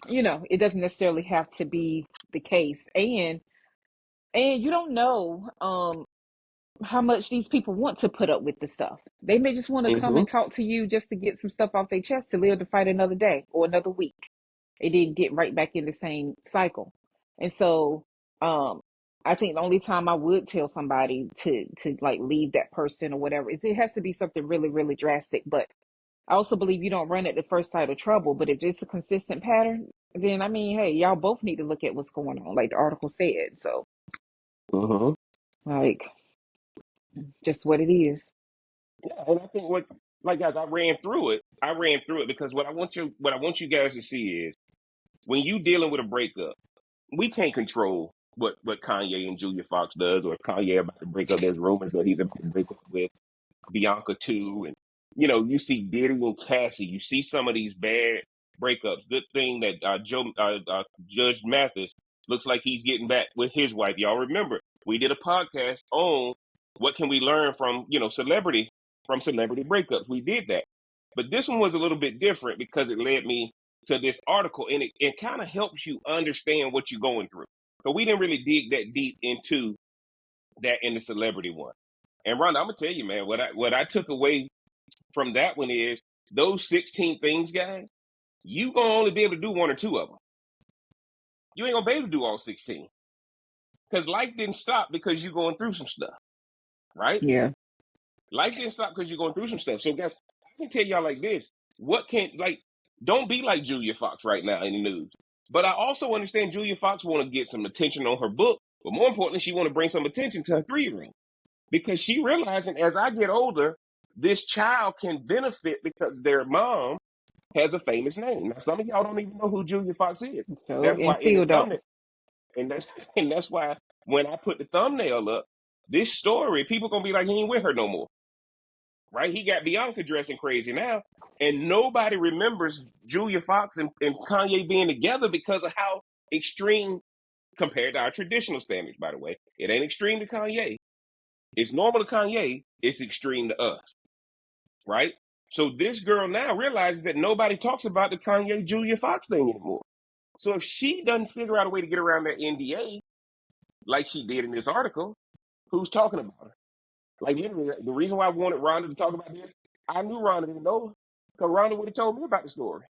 It doesn't necessarily have to be the case, and you don't know how much these people want to put up with the stuff. They may just want to come Mm-hmm. and talk to you just to get some stuff off their chest to live to fight another day or another week. It didn't get right back in the same cycle. And so um I think the only time I would tell somebody to like leave that person or whatever is it has to be something really, really drastic. But I also believe you don't run at the first sight of trouble. But if it's a consistent pattern, then I mean, hey, y'all both need to look at what's going on, like the article said. So Mm-hmm. like just what it is. Yeah, and I think like guys, I ran through it. I ran through it because what I want you guys to see is when you dealing with a breakup, we can't control what Kanye and Julia Fox does, or if Kanye about to break up. There's rumors that he's about to break up with Bianca too, and you see Diddy and Cassie. You see some of these bad breakups. Good thing that Judge Mathis looks like he's getting back with his wife. Y'all remember we did a podcast on what can we learn from celebrity breakups. We did that, but this one was a little bit different because it led me to this article, and it kind of helps you understand what you're going through. So we didn't really dig that deep into that in the celebrity one. And Rhonda, I'm gonna tell you, man, what I took away from that one is those 16 things, guys. You gonna only be able to do one or two of them. You ain't gonna be able to do all 16 because life didn't stop because you're going through some stuff, right? Yeah. Life didn't stop because you're going through some stuff. So, guys, I can tell y'all like this: what can don't be like Julia Fox right now in the news. But I also understand Julia Fox want to get some attention on her book, but more importantly, she want to bring some attention to her 3-year-old. Because she realizing as I get older, this child can benefit because their mom has a famous name. Now, some of y'all don't even know who Julia Fox is. So That's and why in the still don't. thumbnail, and that's and that's why when I put the thumbnail up, this story, people gonna be like, he ain't with her no more, right? He got Bianca dressing crazy now, and nobody remembers Julia Fox and Kanye being together because of how extreme compared to our traditional standards. By the way, it ain't extreme to Kanye. It's normal to Kanye. It's extreme to us, right? So this girl now realizes that nobody talks about the Kanye Julia Fox thing anymore. So if she doesn't figure out a way to get around that NDA, like she did in this article, who's talking about her? Like literally, the reason why I wanted Rhonda to talk about this, I knew Rhonda didn't know because Rhonda would have told me about the story,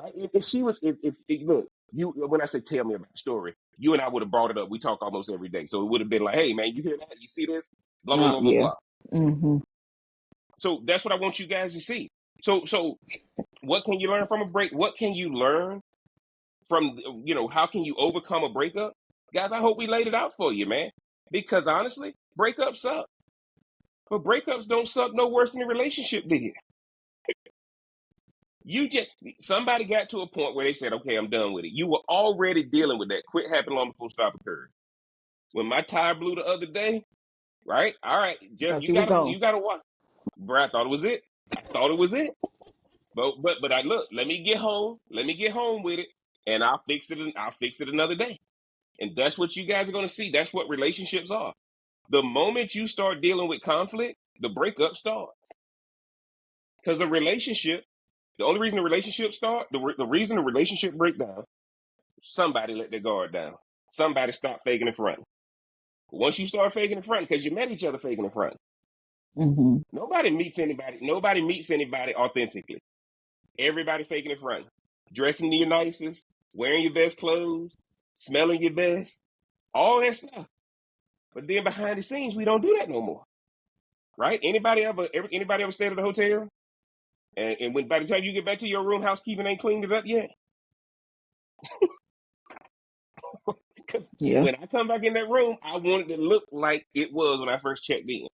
right? If she was, if look, you when I say tell me about the story, you and I would have brought it up. We talk almost every day, so it would have been like, hey man, you hear that? You see this? Blah blah blah blah Yeah. blah. Mm-hmm. So that's what I want you guys to see. So what can you learn from a break? What can you learn from how can you overcome a breakup? Guys, I hope we laid it out for you, man. Because honestly, breakups suck. But breakups don't suck no worse than a relationship did. You just somebody got to a point where they said, okay, I'm done with it. You were already dealing with that. Quit happening long before stop occurred. When my tire blew the other day, right? All right, Jeff, Thought you was gone. you gotta watch. Bro, I thought it was it. I thought it was it. But I look, let me get home. Let me get home with it, and I'll fix it. I'll fix it another day. And that's what you guys are going to see. That's what relationships are. The moment you start dealing with conflict, the breakup starts. Because the only reason the relationship start, the reason the relationship break down, somebody let their guard down. Somebody stop faking in front. Once you start faking in front, because you met each other faking in front, Mm-hmm. nobody meets anybody. Nobody meets anybody authentically. Everybody faking in front, dressing your nicest, wearing your best clothes, smelling your best, all that stuff. But then behind the scenes, we don't do that no more, right? Anybody ever stayed at a hotel, and when by the time you get back to your room, housekeeping ain't cleaned it up yet? Because Yeah. when I come back in that room, I want it to look like it was when I first checked in.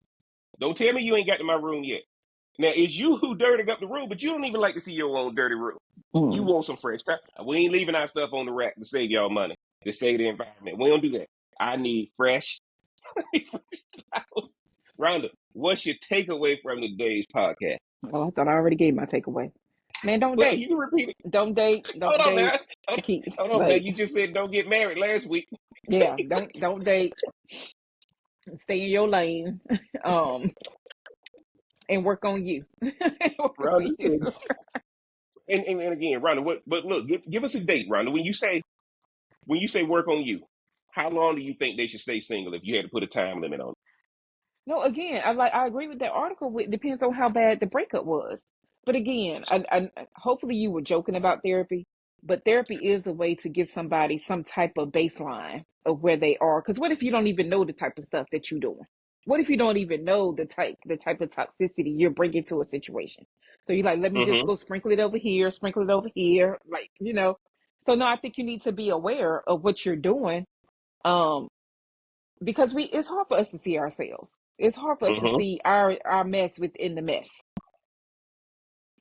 Don't tell me you ain't got to my room yet. Now, it's you who dirtied up the room, but you don't even like to see your own dirty room. You Mm. want some fresh stuff. We ain't leaving our stuff on the rack to save y'all money, to save the environment. We don't do that. I need fresh. Rhonda, what's your takeaway from today's podcast? Well, I thought I already gave my takeaway. Man, don't Well, date. you can repeat it. Don't date. Hold Don't on now. date. Hold, Keep hold on now. like You just said don't get married last week. yeah, don't date. Stay in your lane. Um and work on you. Work on Rhonda you. said, and again, Rhonda, what? But look, give us a date, Rhonda. When you say work on you, how long do you think they should stay single if you had to put a time limit on No, again, I agree with that article. It depends on how bad the breakup was. But again, I hopefully you were joking about therapy, but therapy is a way to give somebody some type of baseline of where they are. Because what if you don't even know the type of stuff that you're doing? What if you don't even know the type of toxicity you're bringing to a situation? So you're like, let me it? just go sprinkle it over here, sprinkle it over here, like So no, I think you need to be aware of what you're doing. Um, because it's hard for us to see ourselves. It's hard for us to Mm-hmm. see our mess within the mess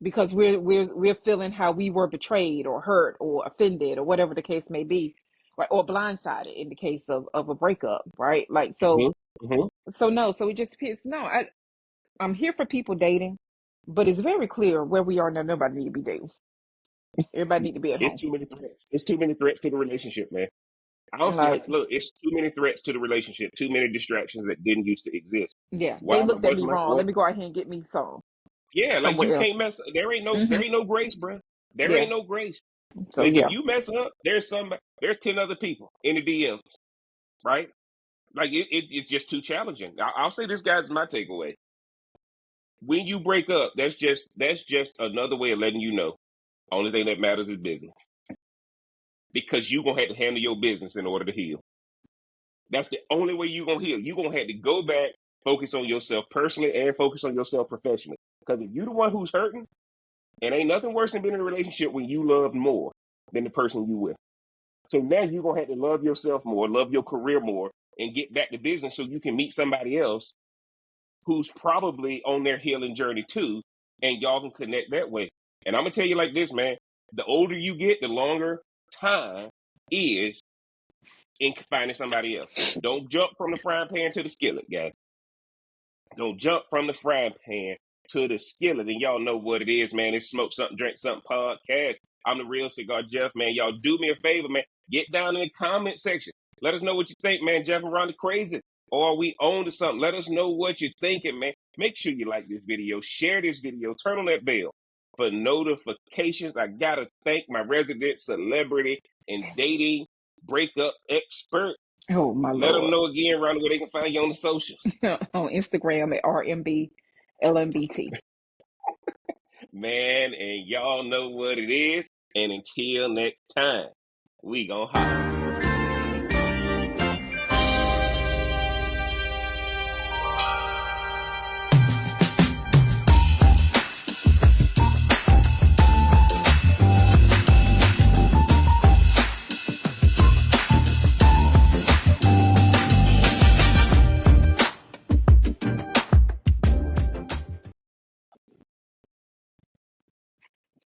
because we're feeling how we were betrayed or hurt or offended or whatever the case may be, right? Or blindsided in the case of a breakup, right? Like so Mm-hmm. Mm-hmm. so no, so it just depends. No, I'm here for people dating, but it's very clear where we are now. Nobody need to be dating. Everybody need to be at It's home. too many threats. It's too many threats to the relationship, man. I don't see how. Like Look, it's too many threats to the relationship. Too many distractions that didn't used to exist. yeah, they Why? looked at What's me my wrong. what? Let me go out here and get me some Yeah, like you somewhere else. can't mess. There Hmm. ain't no grace, bro. There Yeah. ain't no grace. So Like if yeah. you mess up, there's 10 other people in the DM, right? Like it's just too challenging. I'll say this, guys, is my takeaway. When you break up, that's just another way of letting you know. Only thing that matters is business, because you gonna have to handle your business in order to heal. That's the only way you gonna heal. You gonna have to go back, focus on yourself personally, and focus on yourself professionally. Because if you the one who's hurting, and ain't nothing worse than being in a relationship when you love more than the person you with. So now you're gonna have to love yourself more, love your career more, and get back to business so you can meet somebody else who's probably on their healing journey too, and y'all can connect that way. And I'm gonna tell you like this, man. The older you get, the longer time is in finding somebody else. Don't jump from the frying pan to the skillet, guys. Don't jump from the frying pan to the skillet. And y'all know what it is, man. It's Smoke Something, Drink Something podcast. I'm the real Cigar Jeff, man. Y'all do me a favor, man. Get down in the comment section. Let us know what you think, man. Jeff and Rhonda crazy. Or are we on to something? Let us know what you're thinking, man. Make sure you like this video. Share this video. Turn on that bell for notifications. I got to thank my resident celebrity and dating breakup expert. Oh my Let them Lord. know again, Rhonda, where they can find you on the socials. On Instagram at RMB LMBT. Man, and y'all know what it is. And until next time, we gonna holler.